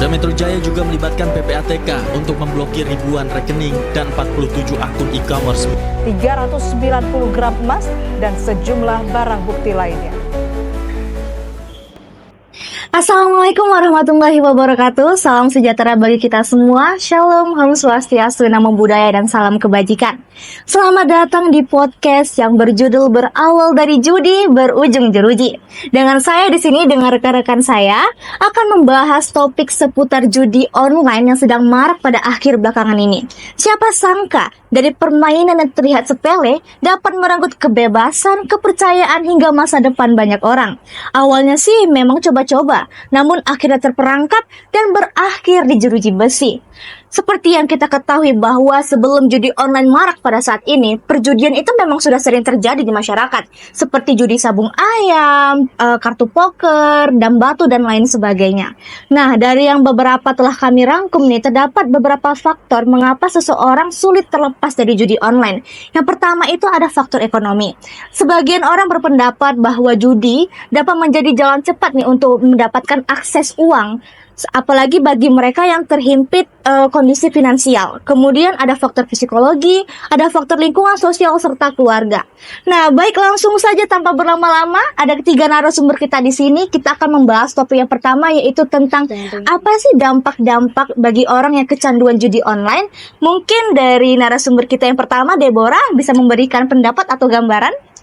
Polda Metro Jaya juga melibatkan PPATK untuk memblokir ribuan rekening dan 47 akun e-commerce. 390 gram emas dan sejumlah barang bukti lainnya. Assalamualaikum warahmatullahi wabarakatuh. Salam sejahtera bagi kita semua. Shalom, Om Swastiastu, Namo Buddhaya, dan salam kebajikan. Selamat datang di podcast yang berjudul Berawal dari Judi, Berujung Jeruji. Dengan saya di sini, dengan rekan-rekan saya akan membahas topik seputar judi online yang sedang marak pada akhir belakangan ini. Siapa sangka dari permainan yang terlihat sepele dapat merenggut kebebasan, kepercayaan hingga masa depan banyak orang. Awalnya sih memang coba-coba, namun akhirnya terperangkap dan berakhir di jeruji besi. Seperti yang kita ketahui bahwa sebelum judi online marak pada saat ini, perjudian itu memang sudah sering terjadi di masyarakat, seperti judi sabung ayam, kartu poker, dam batu, dan lain sebagainya. Nah, dari yang beberapa telah kami rangkum nih, terdapat beberapa faktor mengapa seseorang sulit terlepas dari judi online. Yang pertama itu ada faktor ekonomi. Sebagian orang berpendapat bahwa judi dapat menjadi jalan cepat nih untuk mendapatkan akses uang, apalagi bagi mereka yang terhimpit kondisi finansial. Kemudian ada faktor psikologi, ada faktor lingkungan sosial serta keluarga. Nah, baik, langsung saja tanpa berlama-lama, ada 3 narasumber kita di sini. Kita akan membahas topik yang pertama, yaitu tentang apa sih dampak-dampak bagi orang yang kecanduan judi online. Mungkin dari narasumber kita yang pertama, Deborah, bisa memberikan pendapat atau gambaran?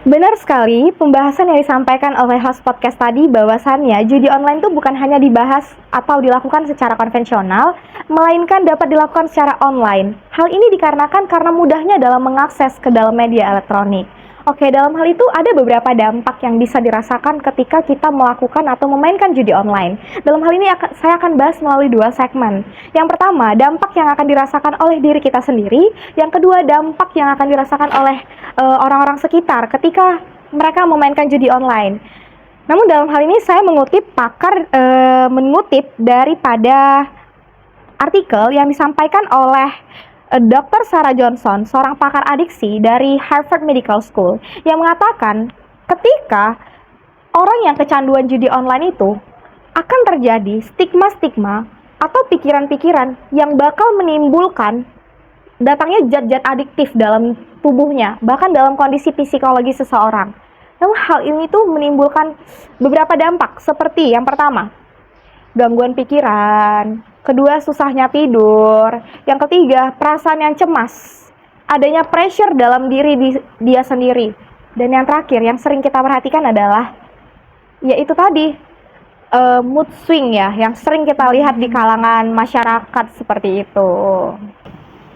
Benar sekali, pembahasan yang disampaikan oleh host podcast tadi bahwasannya judi online itu bukan hanya dibahas atau dilakukan secara konvensional, melainkan dapat dilakukan secara online. Hal ini dikarenakan karena mudahnya dalam mengakses ke dalam media elektronik. Oke, dalam hal itu ada beberapa dampak yang bisa dirasakan ketika kita melakukan atau memainkan judi online. Dalam hal ini saya akan bahas melalui 2 segmen. Yang pertama, dampak yang akan dirasakan oleh diri kita sendiri. Yang kedua, dampak yang akan dirasakan oleh orang-orang sekitar ketika mereka memainkan judi online. Namun dalam hal ini saya mengutip daripada artikel yang disampaikan oleh Dr. Sarah Johnson, seorang pakar adiksi dari Harvard Medical School, yang mengatakan ketika orang yang kecanduan judi online itu akan terjadi stigma-stigma atau pikiran-pikiran yang bakal menimbulkan datangnya zat-zat adiktif dalam tubuhnya, bahkan dalam kondisi psikologi seseorang. Namun hal ini tuh menimbulkan beberapa dampak, seperti yang pertama, gangguan pikiran. Kedua, susahnya tidur. Yang ketiga, perasaan yang cemas. Adanya pressure dalam diri dia sendiri. Dan yang terakhir, yang sering kita perhatikan adalah, yaitu tadi, mood swing ya, yang sering kita lihat di kalangan masyarakat seperti itu.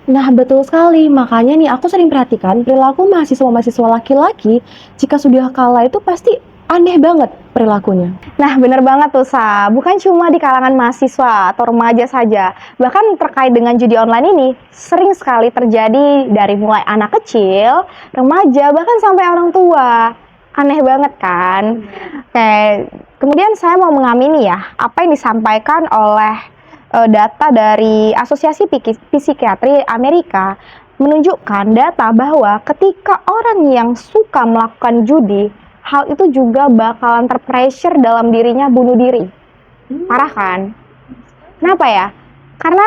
Nah, betul sekali. Makanya nih, aku sering perhatikan perilaku mahasiswa-mahasiswa laki-laki jika sudah kalah itu pasti aneh banget perilakunya. Nah, bener banget tuh, Sa. Bukan cuma di kalangan mahasiswa atau remaja saja. Bahkan terkait dengan judi online ini, sering sekali terjadi dari mulai anak kecil, remaja, bahkan sampai orang tua. Aneh banget kan? Oke, kemudian saya mau mengamini ya, apa yang disampaikan oleh data dari Asosiasi Psikiatri Amerika, menunjukkan data bahwa ketika orang yang suka melakukan judi, hal itu juga bakalan terpressure dalam dirinya bunuh diri. Parah kan? Kenapa ya? Karena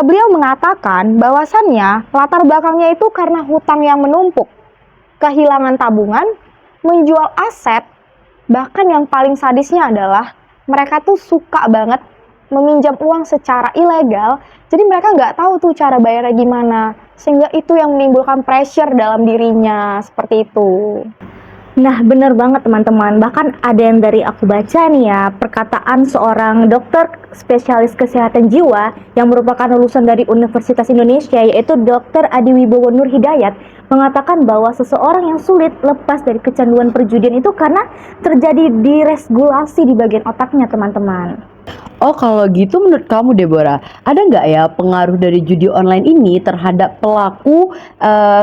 beliau mengatakan bahwasannya latar belakangnya itu karena hutang yang menumpuk, kehilangan tabungan, menjual aset, bahkan yang paling sadisnya adalah mereka tuh suka banget meminjam uang secara ilegal, jadi mereka nggak tahu tuh cara bayarnya gimana, sehingga itu yang menimbulkan pressure dalam dirinya, seperti itu. Nah, bener banget teman-teman. Bahkan ada yang dari aku baca nih ya, perkataan seorang dokter spesialis kesehatan jiwa yang merupakan lulusan dari Universitas Indonesia, yaitu Dr. Adi Wibowo Nur Hidayat, mengatakan bahwa seseorang yang sulit lepas dari kecanduan perjudian itu karena terjadi diregulasi di bagian otaknya, teman-teman. Oh, kalau gitu menurut kamu, Deborah, ada nggak ya pengaruh dari judi online ini terhadap pelaku,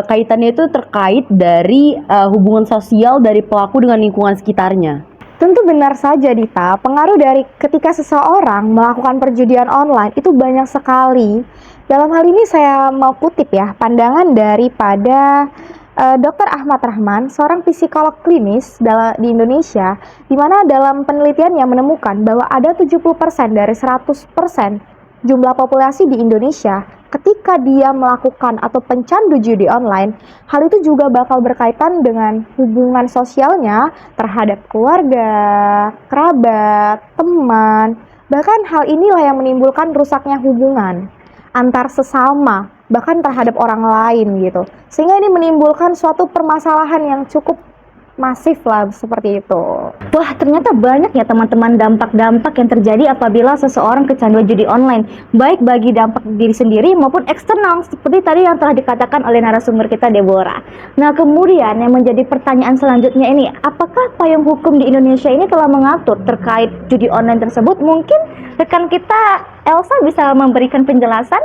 kaitannya itu terkait dari hubungan sosial dari pelaku dengan lingkungan sekitarnya? Tentu benar saja, Dita. Pengaruh dari ketika seseorang melakukan perjudian online itu banyak sekali. Dalam hal ini saya mau kutip ya pandangan daripada Dr. Ahmad Rahman, seorang psikolog klinis di Indonesia, di mana dalam penelitiannya menemukan bahwa ada 70% dari 100% jumlah populasi di Indonesia ketika dia melakukan atau pencandu judi online, hal itu juga bakal berkaitan dengan hubungan sosialnya terhadap keluarga, kerabat, teman. Bahkan hal inilah yang menimbulkan rusaknya hubungan antar sesama, bahkan terhadap orang lain gitu. Sehingga ini menimbulkan suatu permasalahan yang cukup masif lah seperti itu. Wah, ternyata banyak ya teman-teman dampak-dampak yang terjadi apabila seseorang kecanduan judi online, baik bagi dampak diri sendiri maupun eksternal, seperti tadi yang telah dikatakan oleh narasumber kita, Deborah. Nah, kemudian yang menjadi pertanyaan selanjutnya ini, apakah payung hukum di Indonesia ini telah mengatur terkait judi online tersebut? Mungkin rekan kita Elsa bisa memberikan penjelasan?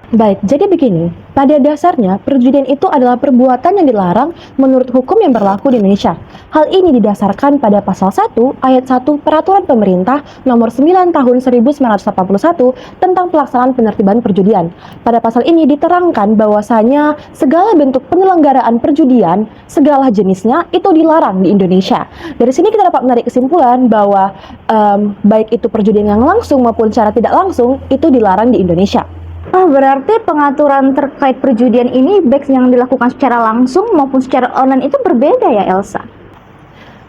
Baik, jadi begini, pada dasarnya perjudian itu adalah perbuatan yang dilarang menurut hukum yang berlaku di Indonesia. Hal ini didasarkan pada pasal 1 ayat 1 Peraturan Pemerintah nomor 9 tahun 1981 tentang pelaksanaan penertiban perjudian. Pada pasal ini diterangkan bahwasanya segala bentuk penyelenggaraan perjudian, segala jenisnya itu dilarang di Indonesia. Dari sini kita dapat menarik kesimpulan bahwa baik itu perjudian yang langsung maupun secara tidak langsung itu dilarang di Indonesia. Berarti pengaturan terkait perjudian ini baik yang dilakukan secara langsung maupun secara online itu berbeda ya, Elsa?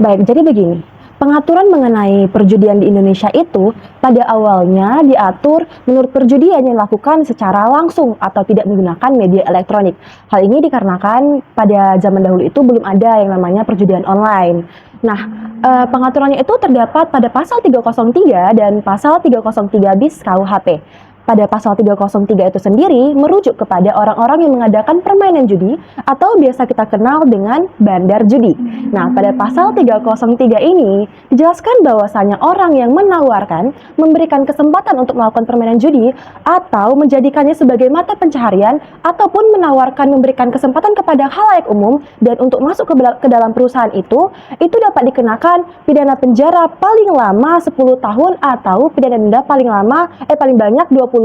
Baik, jadi begini. Pengaturan mengenai perjudian di Indonesia itu pada awalnya diatur menurut perjudian yang dilakukan secara langsung atau tidak menggunakan media elektronik. Hal ini dikarenakan pada zaman dahulu itu belum ada yang namanya perjudian online. Nah, pengaturannya itu terdapat pada pasal 303 dan pasal 303 bis KUHP. Pada pasal 303 itu sendiri merujuk kepada orang-orang yang mengadakan permainan judi atau biasa kita kenal dengan bandar judi. Nah, pada pasal 303 ini dijelaskan bahwasanya orang yang menawarkan, memberikan kesempatan untuk melakukan permainan judi atau menjadikannya sebagai mata pencaharian ataupun menawarkan memberikan kesempatan kepada khalayak umum dan untuk masuk ke dalam perusahaan itu dapat dikenakan pidana penjara paling lama 10 tahun atau pidana denda paling banyak 25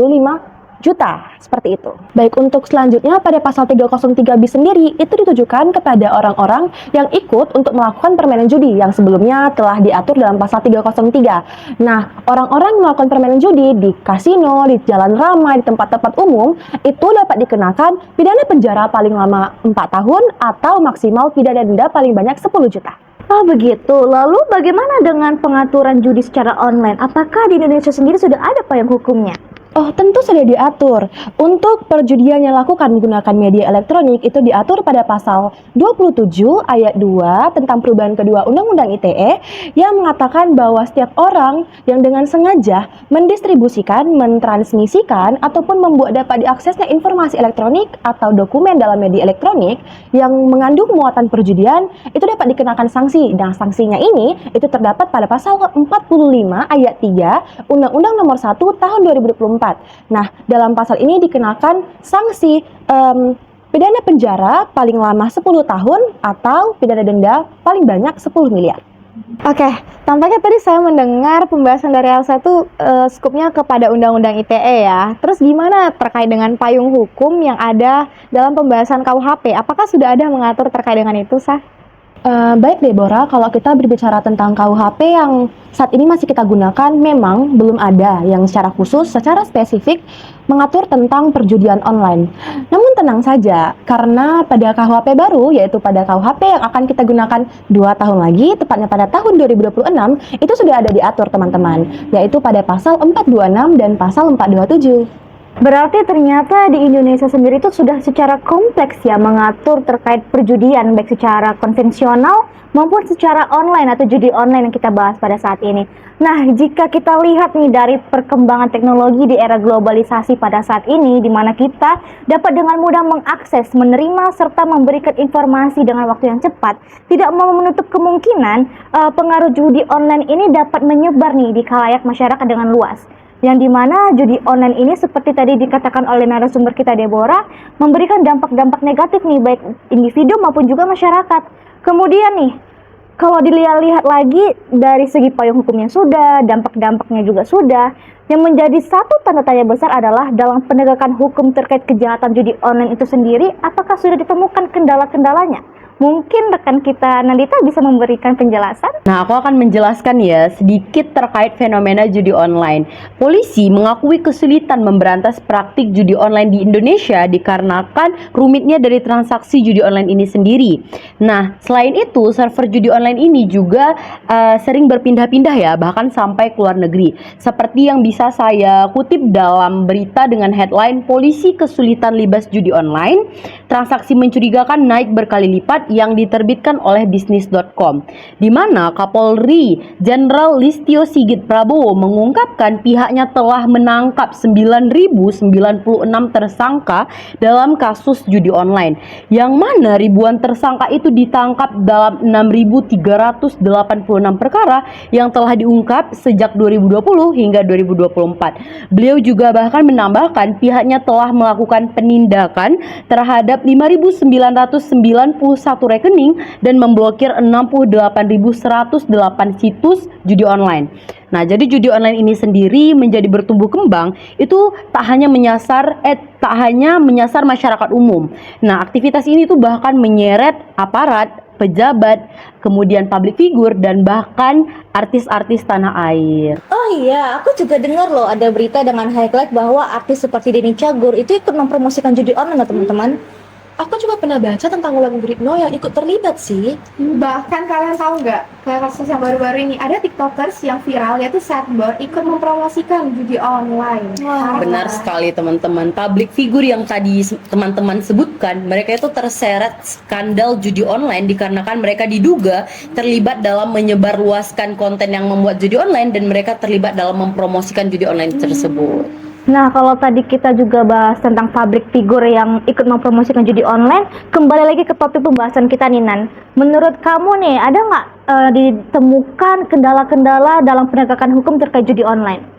juta, seperti itu. Baik, untuk selanjutnya pada pasal 303 bis sendiri itu ditujukan kepada orang-orang yang ikut untuk melakukan permainan judi yang sebelumnya telah diatur dalam pasal 303. Nah, orang-orang yang melakukan permainan judi di kasino, di jalan ramai, di tempat-tempat umum itu dapat dikenakan pidana penjara paling lama 4 tahun atau maksimal pidana denda paling banyak 10 juta. Oh begitu, lalu bagaimana dengan pengaturan judi secara online? Apakah di Indonesia sendiri sudah ada payung hukumnya? Oh, tentu sudah diatur. Untuk perjudian yang dilakukan menggunakan media elektronik itu diatur pada pasal 27 ayat 2 tentang perubahan kedua Undang-Undang ITE yang mengatakan bahwa setiap orang yang dengan sengaja mendistribusikan, mentransmisikan, ataupun membuat dapat diaksesnya informasi elektronik atau dokumen dalam media elektronik yang mengandung muatan perjudian itu dapat dikenakan sanksi. Nah, sanksinya ini itu terdapat pada pasal 45 ayat 3 Undang-Undang nomor 1 tahun 2024. Nah, dalam pasal ini dikenakan sanksi pidana penjara paling lama 10 tahun atau pidana denda paling banyak 10 miliar. Oke, tampaknya tadi saya mendengar pembahasan dari Elsa itu skupnya kepada Undang-Undang ITE ya. Terus gimana terkait dengan payung hukum yang ada dalam pembahasan KUHP? Apakah sudah ada mengatur terkait dengan itu, Sah? Baik Deborah, kalau kita berbicara tentang KUHP yang saat ini masih kita gunakan, memang belum ada yang secara khusus, secara spesifik mengatur tentang perjudian online. Namun tenang saja, karena pada KUHP baru, yaitu pada KUHP yang akan kita gunakan 2 tahun lagi, tepatnya pada tahun 2026, itu sudah ada diatur teman-teman, yaitu pada pasal 426 dan pasal 427. Berarti ternyata di Indonesia sendiri itu sudah secara kompleks ya mengatur terkait perjudian baik secara konvensional maupun secara online atau judi online yang kita bahas pada saat ini. Nah, jika kita lihat nih dari perkembangan teknologi di era globalisasi pada saat ini, di mana kita dapat dengan mudah mengakses, menerima, serta memberikan informasi dengan waktu yang cepat, tidak mau menutup kemungkinan pengaruh judi online ini dapat menyebar nih di khalayak masyarakat dengan luas. Yang dimana judi online ini seperti tadi dikatakan oleh narasumber kita Deborah, memberikan dampak-dampak negatif nih baik individu maupun juga masyarakat. Kemudian nih, kalau dilihat-lihat lagi dari segi payung hukumnya sudah, dampak-dampaknya juga sudah, yang menjadi satu tanda tanya besar adalah dalam penegakan hukum terkait kejahatan judi online itu sendiri, apakah sudah ditemukan kendala-kendalanya? Mungkin rekan kita Nandita bisa memberikan penjelasan? Nah, aku akan menjelaskan ya sedikit terkait fenomena judi online. Polisi mengakui kesulitan memberantas praktik judi online di Indonesia dikarenakan rumitnya dari transaksi judi online ini sendiri. Nah, selain itu, server judi online ini juga sering berpindah-pindah ya, bahkan sampai ke luar negeri. Seperti yang bisa saya kutip dalam berita dengan headline "Polisi kesulitan libas judi online, transaksi mencurigakan naik berkali lipat" yang diterbitkan oleh bisnis.com, di mana Kapolri Jenderal Listio Sigit Prabowo mengungkapkan pihaknya telah menangkap 9.096 tersangka dalam kasus judi online, yang mana ribuan tersangka itu ditangkap dalam 6.386 perkara yang telah diungkap sejak 2020 hingga 2024. Beliau juga bahkan menambahkan pihaknya telah melakukan penindakan terhadap 5.991 rekening dan memblokir 68.108 situs judi online. Nah, jadi judi online ini sendiri menjadi bertumbuh kembang itu tak hanya menyasar masyarakat umum. Nah, aktivitas ini tuh bahkan menyeret aparat, pejabat, kemudian public figure, dan bahkan artis-artis tanah air. Oh iya, aku juga dengar loh ada berita dengan highlight bahwa artis seperti Denny Cagur itu ikut mempromosikan judi online loh teman-teman. Aku juga pernah baca tentang Wulan Guritno yang ikut terlibat sih. Bahkan kalian tahu nggak, kayak kasus yang baru-baru ini ada tiktokers yang viral yaitu Sadbor ikut mempromosikan judi online. Benar sekali teman-teman. Public figure yang tadi teman-teman sebutkan, mereka itu terseret skandal judi online dikarenakan mereka diduga terlibat dalam menyebarluaskan konten yang membuat judi online, dan mereka terlibat dalam mempromosikan judi online tersebut. Nah, kalau tadi kita juga bahas tentang public figure yang ikut mempromosikan judi online, kembali lagi ke topik pembahasan kita nih, Nan. Menurut kamu nih, ada nggak ditemukan kendala-kendala dalam penegakan hukum terkait judi online?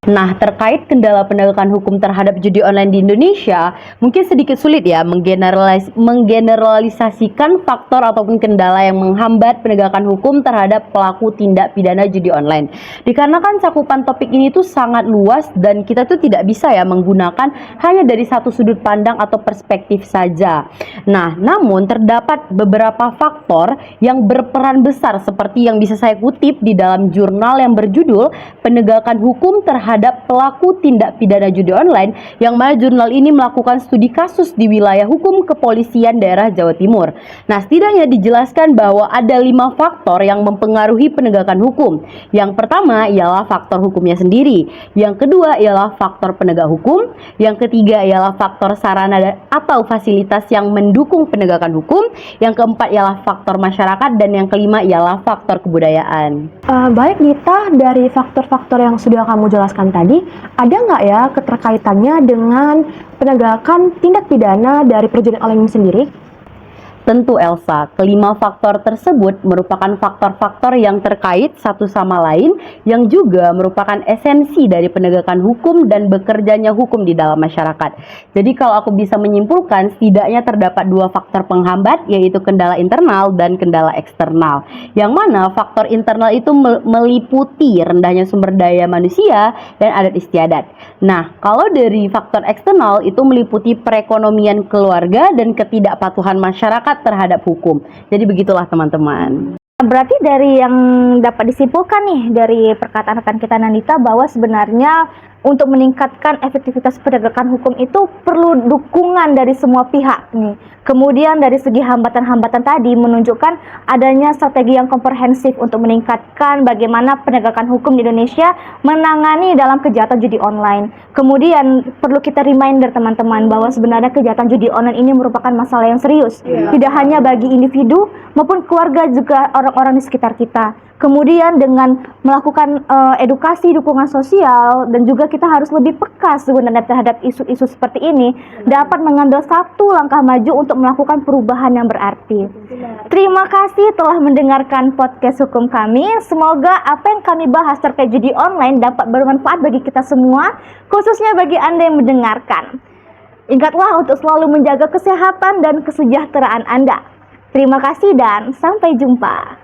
Nah, terkait kendala penegakan hukum terhadap judi online di Indonesia, mungkin sedikit sulit ya menggeneralisasikan faktor ataupun kendala yang menghambat penegakan hukum terhadap pelaku tindak pidana judi online. Dikarenakan cakupan topik ini tuh sangat luas dan kita tuh tidak bisa ya menggunakan hanya dari satu sudut pandang atau perspektif saja. Nah, namun terdapat beberapa faktor yang berperan besar seperti yang bisa saya kutip di dalam jurnal yang berjudul Penegakan Hukum Terhadap Pelaku Tindak Pidana Judi Online, yang mana jurnal ini melakukan studi kasus di wilayah hukum kepolisian daerah Jawa Timur. Nah, setidaknya dijelaskan bahwa ada 5 faktor yang mempengaruhi penegakan hukum. Yang pertama ialah faktor hukumnya sendiri, yang kedua ialah faktor penegak hukum, yang ketiga ialah faktor sarana atau fasilitas yang mendukung penegakan hukum, yang keempat ialah faktor masyarakat, dan yang kelima ialah faktor kebudayaan. Baik Nita, dari faktor-faktor yang sudah kamu jelaskan tadi, ada nggak ya keterkaitannya dengan penegakan tindak pidana dari perjudian online ini sendiri? Tentu Elsa, kelima faktor tersebut merupakan faktor-faktor yang terkait satu sama lain yang juga merupakan esensi dari penegakan hukum dan bekerjanya hukum di dalam masyarakat. Jadi kalau aku bisa menyimpulkan, setidaknya terdapat 2 faktor penghambat, yaitu kendala internal dan kendala eksternal. Yang mana faktor internal itu meliputi rendahnya sumber daya manusia dan adat istiadat. Nah, kalau dari faktor eksternal itu meliputi perekonomian keluarga dan ketidakpatuhan masyarakat terhadap hukum. Jadi begitulah teman-teman. Berarti dari yang dapat disimpulkan nih dari perkataan rekan kita Nandita bahwa sebenarnya untuk meningkatkan efektivitas penegakan hukum itu perlu dukungan dari semua pihak nih. Kemudian dari segi hambatan-hambatan tadi menunjukkan adanya strategi yang komprehensif untuk meningkatkan bagaimana penegakan hukum di Indonesia menangani dalam kejahatan judi online. Kemudian perlu kita reminder teman-teman bahwa sebenarnya kejahatan judi online ini merupakan masalah yang serius. Tidak hanya bagi individu maupun keluarga, juga orang-orang di sekitar kita. Kemudian dengan melakukan edukasi dukungan sosial, dan juga kita harus lebih peka sebenarnya terhadap isu-isu seperti ini, dapat mengambil satu langkah maju untuk melakukan perubahan yang berarti. Terima kasih telah mendengarkan podcast hukum kami. Semoga apa yang kami bahas terkait judi online dapat bermanfaat bagi kita semua, khususnya bagi Anda yang mendengarkan. Ingatlah untuk selalu menjaga kesehatan dan kesejahteraan Anda. Terima kasih dan sampai jumpa.